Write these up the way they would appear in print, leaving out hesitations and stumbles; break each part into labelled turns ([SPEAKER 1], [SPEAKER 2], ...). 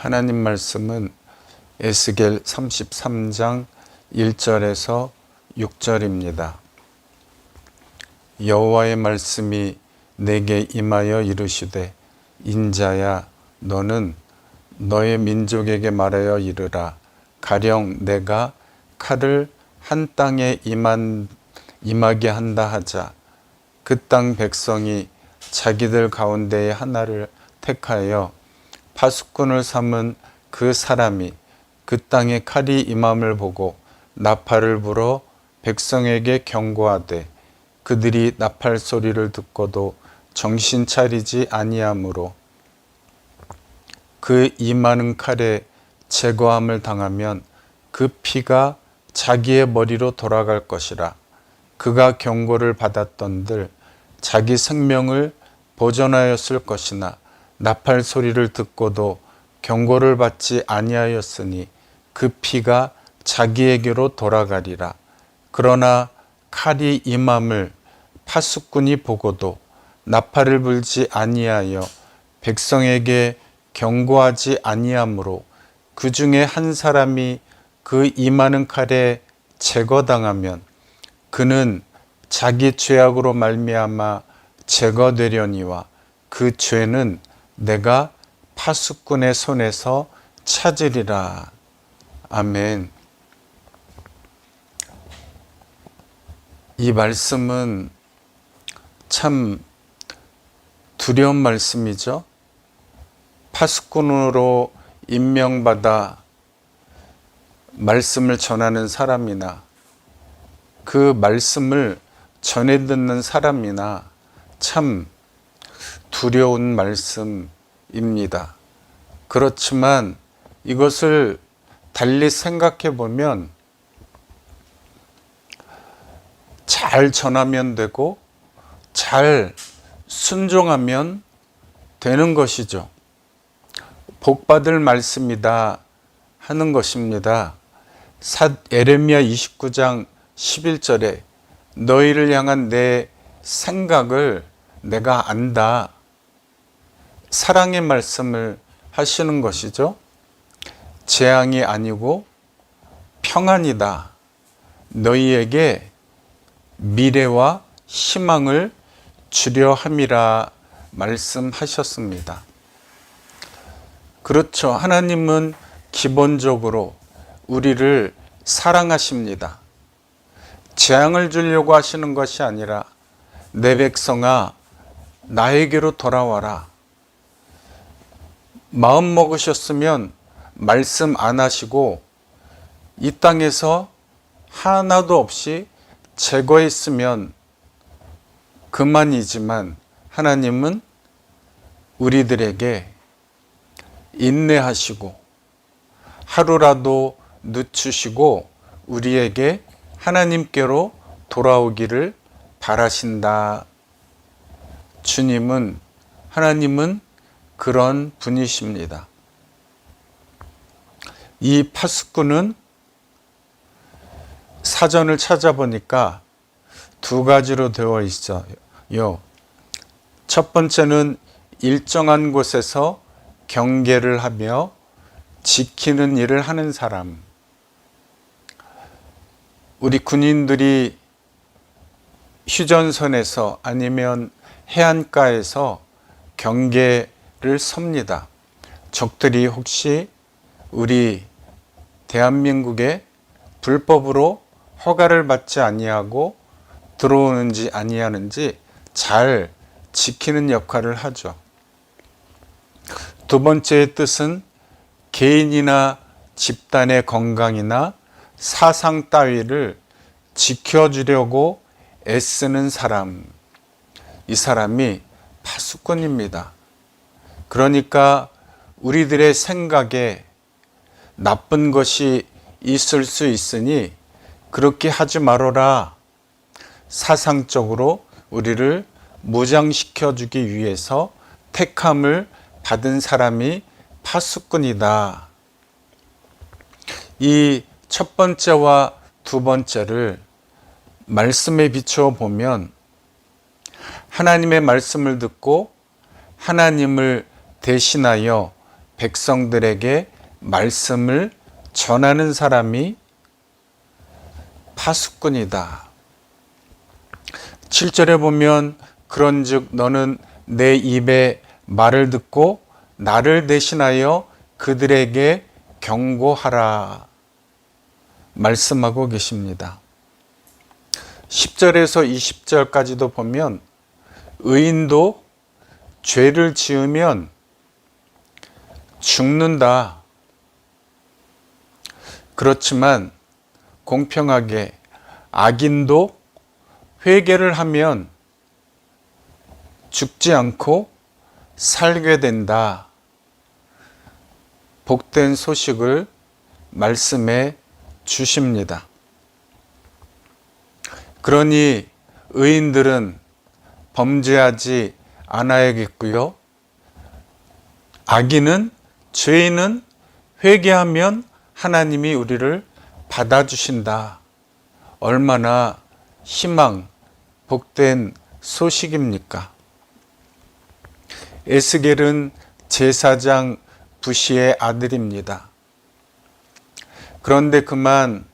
[SPEAKER 1] 하나님 말씀은 에스겔 33장 1절에서 6절입니다. 여호와의 말씀이 내게 임하여 이르시되 인자야 너는 너의 민족에게 말하여 이르라. 가령 내가 칼을 한 땅에 임하게 한다 하자. 그 땅 백성이 자기들 가운데에 하나를 택하여 파수꾼을 삼은 그 사람이 그 땅에 칼이 임함을 보고 나팔을 불어 백성에게 경고하되 그들이 나팔 소리를 듣고도 정신 차리지 아니하므로 그 임하는 칼에 제거함을 당하면 그 피가 자기의 머리로 돌아갈 것이라. 그가 경고를 받았던들 자기 생명을 보존하였을 것이나 나팔 소리를 듣고도 경고를 받지 아니하였으니 그 피가 자기에게로 돌아가리라. 그러나 칼이 임함을 파수꾼이 보고도 나팔을 불지 아니하여 백성에게 경고하지 아니하므로 그 중에 한 사람이 그 임하는 칼에 제거당하면 그는 자기 죄악으로 말미암아 제거되려니와 그 죄는 내가 파수꾼의 손에서 찾으리라. 아멘. 이 말씀은 참 두려운 말씀이죠. 파수꾼으로 임명받아 말씀을 전하는 사람이나 그 말씀을 전해 듣는 사람이나 참 두려운 말씀입니다. 그렇지만 이것을 달리 생각해 보면 잘 전하면 되고 잘 순종하면 되는 것이죠. 복받을 말씀이다 하는 것입니다. 에레미야 29장 11절에 너희를 향한 내 생각을 내가 안다. 사랑의 말씀을 하시는 것이죠. 재앙이 아니고 평안이다. 너희에게 미래와 희망을 주려 함이라 말씀하셨습니다. 그렇죠. 하나님은 기본적으로 우리를 사랑하십니다. 재앙을 주려고 하시는 것이 아니라 내 백성아 나에게로 돌아와라. 마음 먹으셨으면 말씀 안 하시고 이 땅에서 하나도 없이 제거했으면 그만이지만 하나님은 우리들에게 인내하시고 하루라도 늦추시고 우리에게 하나님께로 돌아오기를 바라신다. 하나님은 그런 분이십니다. 이 파수꾼은 사전을 찾아보니까 두 가지로 되어 있어요. 첫 번째는 일정한 곳에서 경계를 하며 지키는 일을 하는 사람. 우리 군인들이 휴전선에서 아니면 해안가에서 경계를 섭니다. 적들이 혹시 우리 대한민국에 불법으로 허가를 받지 아니하고 들어오는지 아니하는지 잘 지키는 역할을 하죠. 두 번째의 뜻은 개인이나 집단의 건강이나 사상 따위를 지켜주려고 애쓰는 사람. 이 사람이 파수꾼입니다. 그러니까 우리들의 생각에 나쁜 것이 있을 수 있으니 그렇게 하지 말아라. 사상적으로 우리를 무장시켜 주기 위해서 택함을 받은 사람이 파수꾼이다. 이 첫 번째와 두 번째를 말씀에 비추어 보면 하나님의 말씀을 듣고 하나님을 대신하여 백성들에게 말씀을 전하는 사람이 파수꾼이다. 7절에 보면 그런즉 너는 내 입의 말을 듣고 나를 대신하여 그들에게 경고하라 말씀하고 계십니다. 10절에서 20절까지도 보면 의인도 죄를 지으면 죽는다. 그렇지만 공평하게 악인도 회개를 하면 죽지 않고 살게 된다. 복된 소식을 말씀해 주십니다. 그러니 의인들은 범죄하지 않아야겠고요. 악인은, 죄인은 회개하면 하나님이 우리를 받아주신다. 얼마나 희망, 복된 소식입니까? 에스겔은 제사장 부시의 아들입니다. 그런데 그만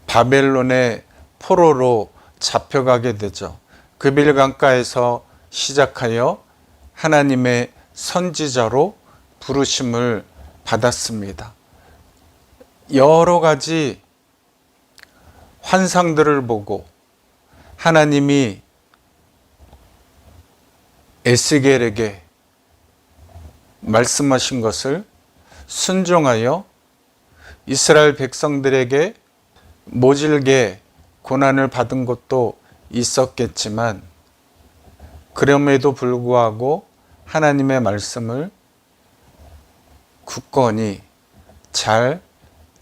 [SPEAKER 1] 바벨론의 포로로 잡혀가게 되죠. 그빌 강가에서 시작하여 하나님의 선지자로 부르심을 받았습니다. 여러 가지 환상들을 보고 하나님이 에스겔에게 말씀하신 것을 순종하여 이스라엘 백성들에게 모질게 고난을 받은 것도 있었겠지만 그럼에도 불구하고 하나님의 말씀을 굳건히 잘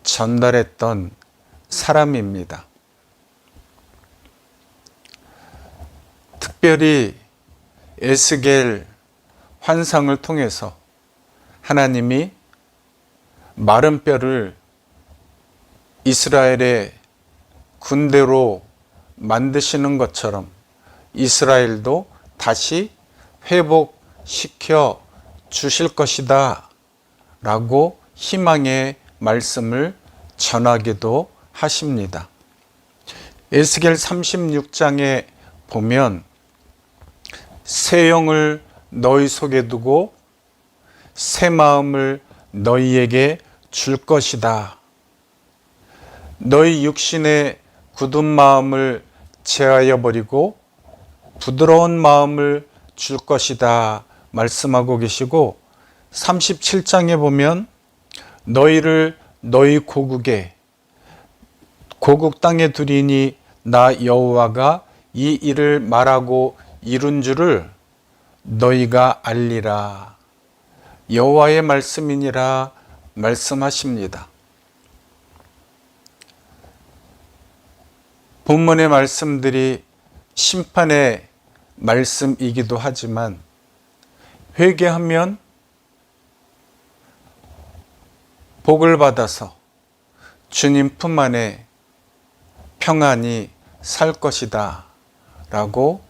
[SPEAKER 1] 전달했던 사람입니다. 특별히 에스겔 환상을 통해서 하나님이 마른 뼈를 이스라엘의 군대로 만드시는 것처럼 이스라엘도 다시 회복시켜 주실 것이다 라고 희망의 말씀을 전하기도 하십니다. 에스겔 36장에 보면 새 영을 너희 속에 두고 새 마음을 너희에게 줄 것이다. 너희 육신의 굳은 마음을 제하여 버리고 부드러운 마음을 줄 것이다 말씀하고 계시고 37장에 보면 너희를 너희 고국 땅에 두리니 나 여호와가 이 일을 말하고 이룬 줄을 너희가 알리라. 여호와의 말씀이니라 말씀하십니다. 본문의 말씀들이 심판의 말씀이기도 하지만 회개하면 복을 받아서 주님 품 안에 평안히 살 것이다 라고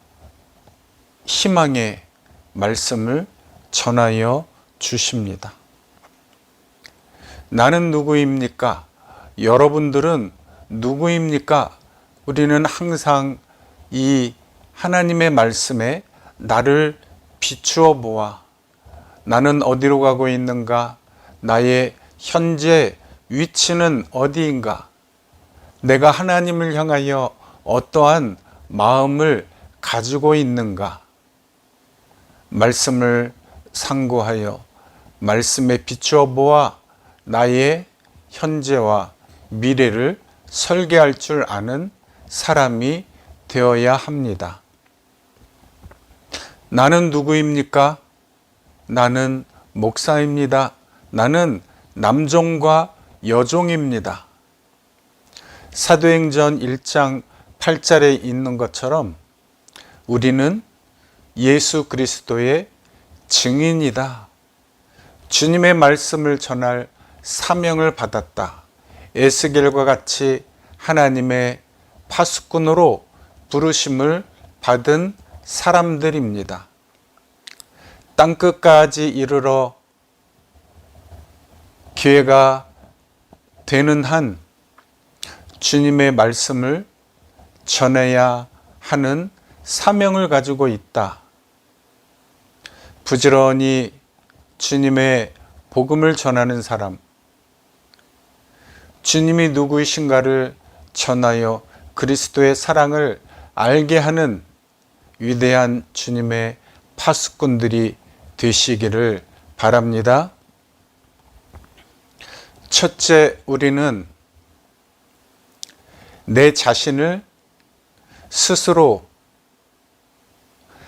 [SPEAKER 1] 희망의 말씀을 전하여 주십니다. 나는 누구입니까? 여러분들은 누구입니까? 우리는 항상 이 하나님의 말씀에 나를 비추어 보아 나는 어디로 가고 있는가? 나의 현재 위치는 어디인가? 내가 하나님을 향하여 어떠한 마음을 가지고 있는가? 말씀을 상고하여 말씀에 비추어 보아 나의 현재와 미래를 설계할 줄 아는 사람이 되어야 합니다. 나는 누구입니까? 나는 목사입니다. 나는 남종과 여종입니다. 사도행전 1장 8절에 있는 것처럼 우리는 예수 그리스도의 증인이다. 주님의 말씀을 전할 사명을 받았다. 에스겔과 같이 하나님의 파수꾼으로 부르심을 받은 사람들입니다. 땅끝까지 이르러 기회가 되는 한 주님의 말씀을 전해야 하는 사명을 가지고 있다. 부지런히 주님의 복음을 전하는 사람, 주님이 누구이신가를 전하여 그리스도의 사랑을 알게 하는 위대한 주님의 파수꾼들이 되시기를 바랍니다. 첫째, 우리는 내 자신을 스스로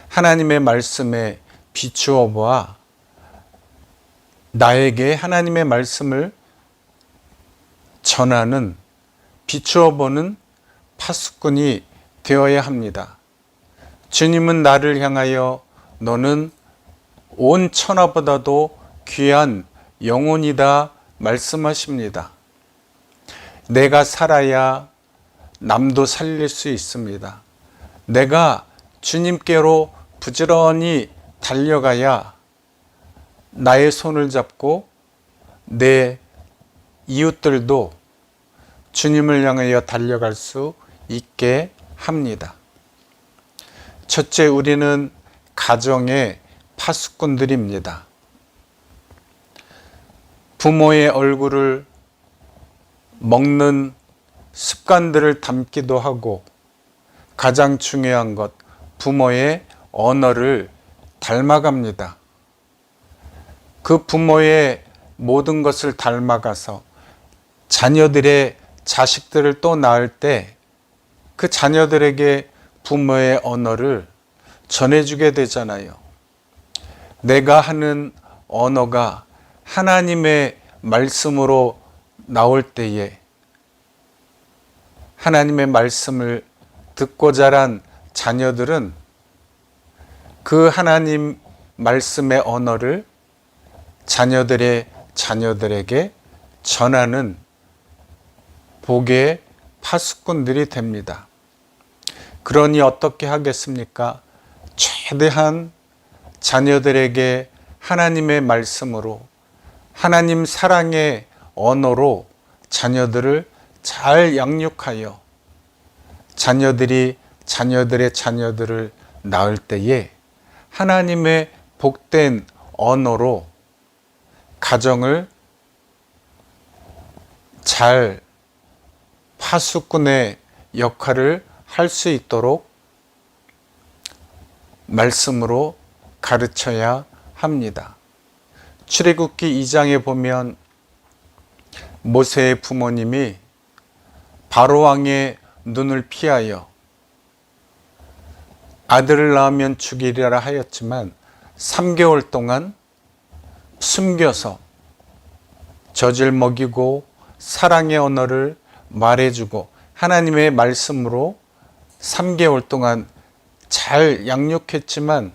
[SPEAKER 1] 하나님의 말씀에 비추어 보아 나에게 하나님의 말씀을 전하는, 비추어 보는 파수꾼이 되어야 합니다. 주님은 나를 향하여 너는 온 천하보다도 귀한 영혼이다 말씀하십니다. 내가 살아야 남도 살릴 수 있습니다. 내가 주님께로 부지런히 달려가야 나의 손을 잡고 내 이웃들도 주님을 향하여 달려갈 수 있게 합니다. 첫째, 우리는 가정의 파수꾼들입니다. 부모의 얼굴을 먹는 습관들을 담기도 하고, 가장 중요한 것, 부모의 언어를 닮아갑니다. 그 부모의 모든 것을 닮아가서 자녀들의 자식들을 또 낳을 때 그 자녀들에게 부모의 언어를 전해주게 되잖아요. 내가 하는 언어가 하나님의 말씀으로 나올 때에 하나님의 말씀을 듣고 자란 자녀들은 그 하나님 말씀의 언어를 자녀들의 자녀들에게 전하는 복의 파수꾼들이 됩니다. 그러니 어떻게 하겠습니까? 최대한 자녀들에게 하나님의 말씀으로, 하나님 사랑의 언어로 자녀들을 잘 양육하여 자녀들이 자녀들의 자녀들을 낳을 때에 하나님의 복된 언어로 가정을 잘 파수꾼의 역할을 할 수 있도록 말씀으로 가르쳐야 합니다. 출애굽기 2장에 보면 모세의 부모님이 바로왕의 눈을 피하여 아들을 낳으면 죽이리라 하였지만 3개월 동안 숨겨서 젖을 먹이고 사랑의 언어를 말해주고 하나님의 말씀으로 3개월 동안 잘 양육했지만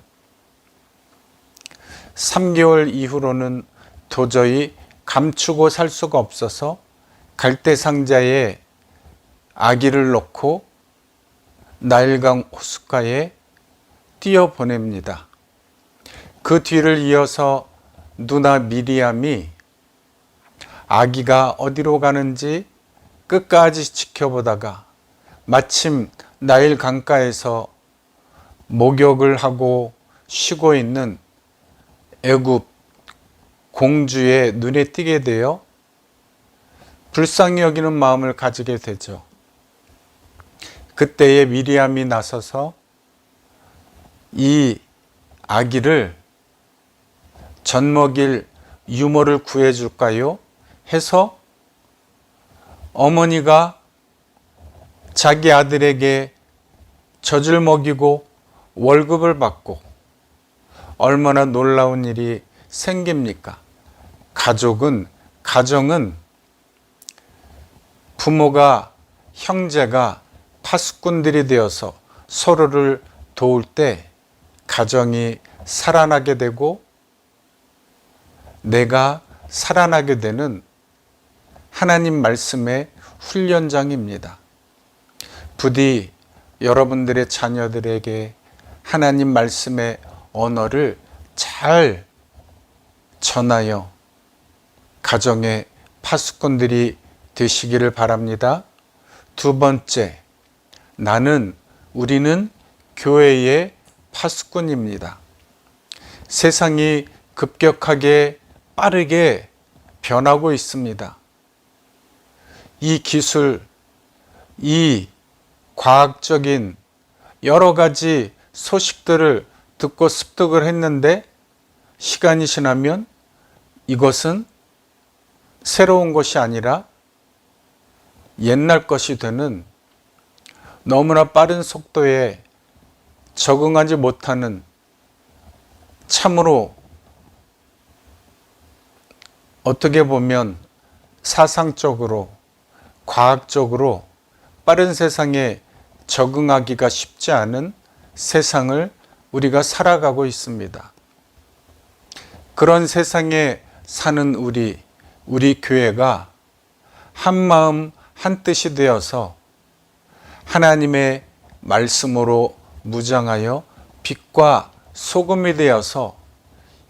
[SPEAKER 1] 3개월 이후로는 도저히 감추고 살 수가 없어서 갈대 상자에 아기를 넣고 나일강 호숫가에 띄어보냅니다. 그 뒤를 이어서 누나 미리암이 아기가 어디로 가는지 끝까지 지켜보다가 마침 나일 강가에서 목욕을 하고 쉬고 있는 애굽 공주의 눈에 띄게 되어 불쌍히 여기는 마음을 가지게 되죠. 그때에 미리암이 나서서 이 아기를 젖먹일 유모를 구해줄까요? 해서 어머니가 자기 아들에게 젖을 먹이고 월급을 받고, 얼마나 놀라운 일이 생깁니까? 가정은 부모가, 형제가 파수꾼들이 되어서 서로를 도울 때 가정이 살아나게 되고 내가 살아나게 되는 하나님 말씀의 훈련장입니다. 부디 여러분들의 자녀들에게 하나님 말씀의 언어를 잘 전하여 가정의 파수꾼들이 되시기를 바랍니다. 두 번째, 우리는 교회의 파수꾼입니다. 세상이 급격하게 빠르게 변하고 있습니다. 이 기술, 이 과학적인 여러 가지 소식들을 듣고 습득을 했는데 시간이 지나면 이것은 새로운 것이 아니라 옛날 것이 되는 너무나 빠른 속도에 적응하지 못하는 참으로 어떻게 보면 사상적으로, 과학적으로 빠른 세상에 적응하기가 쉽지 않은 세상을 우리가 살아가고 있습니다. 그런 세상에 사는 우리 교회가 한마음 한뜻이 되어서 하나님의 말씀으로 무장하여 빛과 소금이 되어서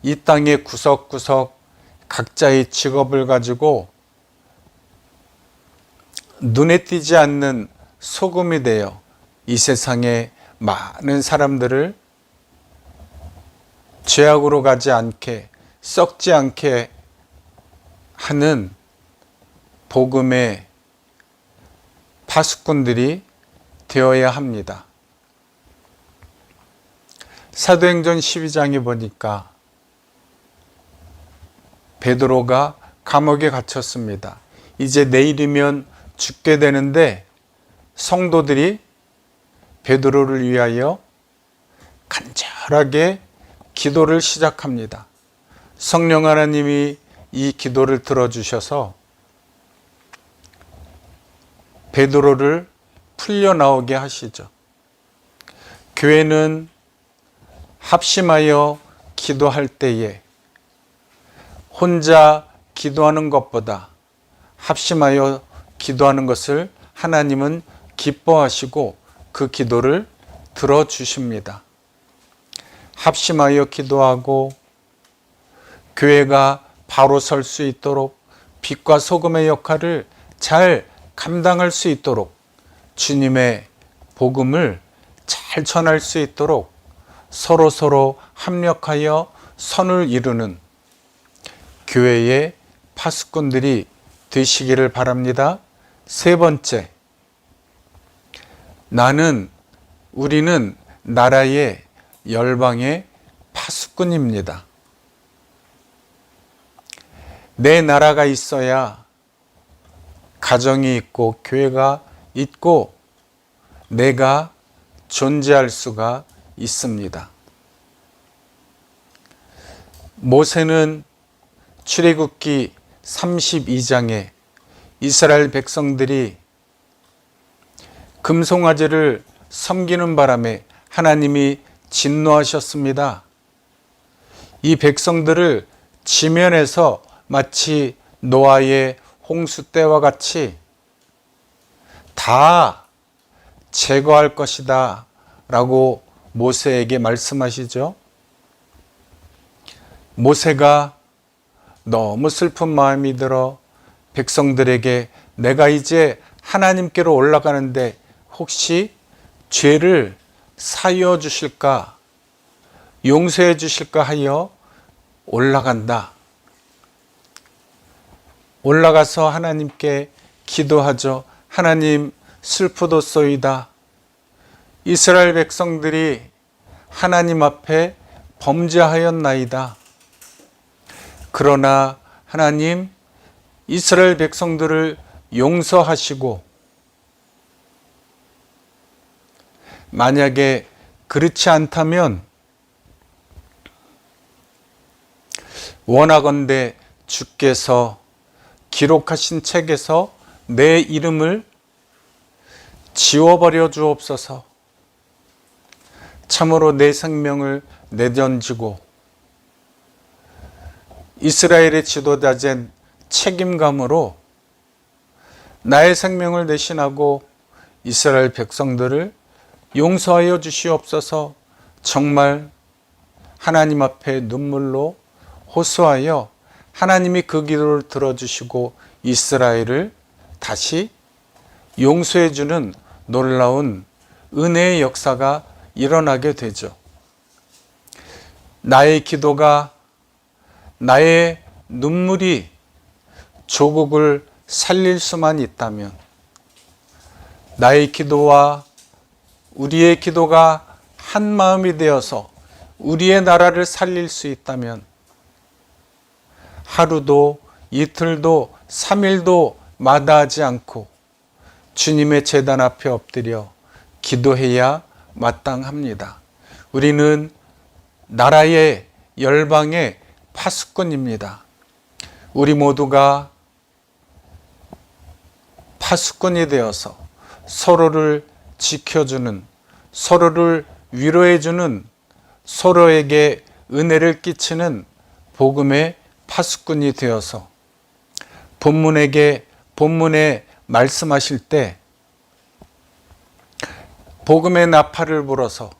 [SPEAKER 1] 이 땅의 구석구석 각자의 직업을 가지고 눈에 띄지 않는 소금이 되어 이 세상의 많은 사람들을 죄악으로 가지 않게, 썩지 않게 하는 복음의 파수꾼들이 되어야 합니다. 사도행전 12장에 보니까 베드로가 감옥에 갇혔습니다. 이제 내일이면 죽게 되는데 성도들이 베드로를 위하여 간절하게 기도를 시작합니다. 성령 하나님이 이 기도를 들어주셔서 베드로를 풀려나오게 하시죠. 교회는 합심하여 기도할 때에 혼자 기도하는 것보다 합심하여 기도하는 것을 하나님은 기뻐하시고 그 기도를 들어주십니다. 합심하여 기도하고 교회가 바로 설 수 있도록 빛과 소금의 역할을 잘 감당할 수 있도록 주님의 복음을 잘 전할 수 있도록 서로 합력하여 선을 이루는 교회의 파수꾼들이 되시기를 바랍니다. 세 번째, 우리는 나라의 열방의 파수꾼입니다. 내 나라가 있어야 가정이 있고 교회가 있고 내가 존재할 수가 있습니다. 모세는 출애굽기 32장에 이스라엘 백성들이 금송아지를 섬기는 바람에 하나님이 진노하셨습니다. 이 백성들을 지면에서 마치 노아의 홍수 때와 같이 다 제거할 것이다 라고 모세에게 말씀하시죠. 모세가 너무 슬픈 마음이 들어 백성들에게 내가 이제 하나님께로 올라가는데 혹시 죄를 사여 주실까, 용서해 주실까 하여 올라간다. 올라가서 하나님께 기도하죠. 하나님, 슬프도소이다. 이스라엘 백성들이 하나님 앞에 범죄하였나이다. 그러나 하나님, 이스라엘 백성들을 용서하시고 만약에 그렇지 않다면 원하건대 주께서 기록하신 책에서 내 이름을 지워버려 주옵소서. 참으로 내 생명을 내던지고 이스라엘의 지도자된 책임감으로 나의 생명을 대신하고 이스라엘 백성들을 용서하여 주시옵소서. 정말 하나님 앞에 눈물로 호소하여 하나님이 그 기도를 들어주시고 이스라엘을 다시 용서해 주는 놀라운 은혜의 역사가 일어나게 되죠. 나의 기도가, 나의 눈물이 조국을 살릴 수만 있다면, 나의 기도와 우리의 기도가 한 마음이 되어서 우리의 나라를 살릴 수 있다면, 하루도 이틀도 3일도 마다하지 않고 주님의 제단 앞에 엎드려 기도해야 마땅합니다. 우리는 나라의 열방의 파수꾼입니다. 우리 모두가 파수꾼이 되어서 서로를 지켜주는, 서로를 위로해주는, 서로에게 은혜를 끼치는 복음의 파수꾼이 되어서 본문에 말씀하실 때 복음의 나팔을 불어서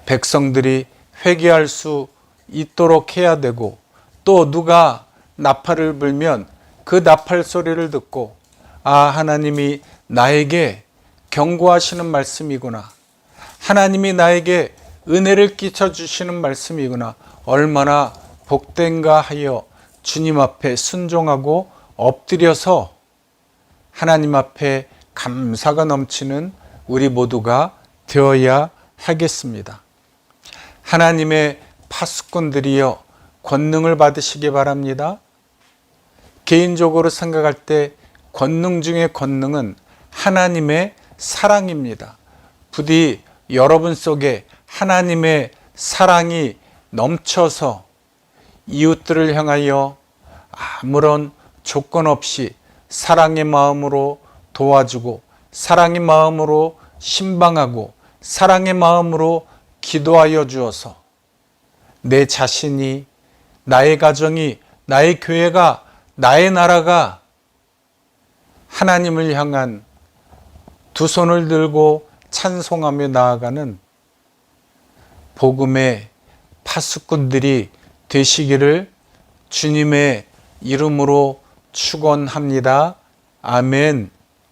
[SPEAKER 1] 백성들이 회개할 수 있도록 해야 되고, 또 누가 나팔을 불면 그 나팔 소리를 듣고, 아, 하나님이 나에게 경고하시는 말씀이구나, 하나님이 나에게 은혜를 끼쳐주시는 말씀이구나, 얼마나 복된가 하여 주님 앞에 순종하고 엎드려서 하나님 앞에 감사가 넘치는 우리 모두가 되어야 하겠습니다. 하나님의 파수꾼들이여 권능을 받으시기 바랍니다. 개인적으로 생각할 때 권능 중에 권능은 하나님의 사랑입니다. 부디 여러분 속에 하나님의 사랑이 넘쳐서 이웃들을 향하여 아무런 조건 없이 사랑의 마음으로 도와주고, 사랑의 마음으로 신방하고, 사랑의 마음으로 기도하여 주어서 내 자신이, 나의 가정이, 나의 교회가, 나의 나라가 하나님을 향한 두 손을 들고 찬송하며 나아가는 복음의 파수꾼들이 되시기를 주님의 이름으로 축원합니다. 아멘.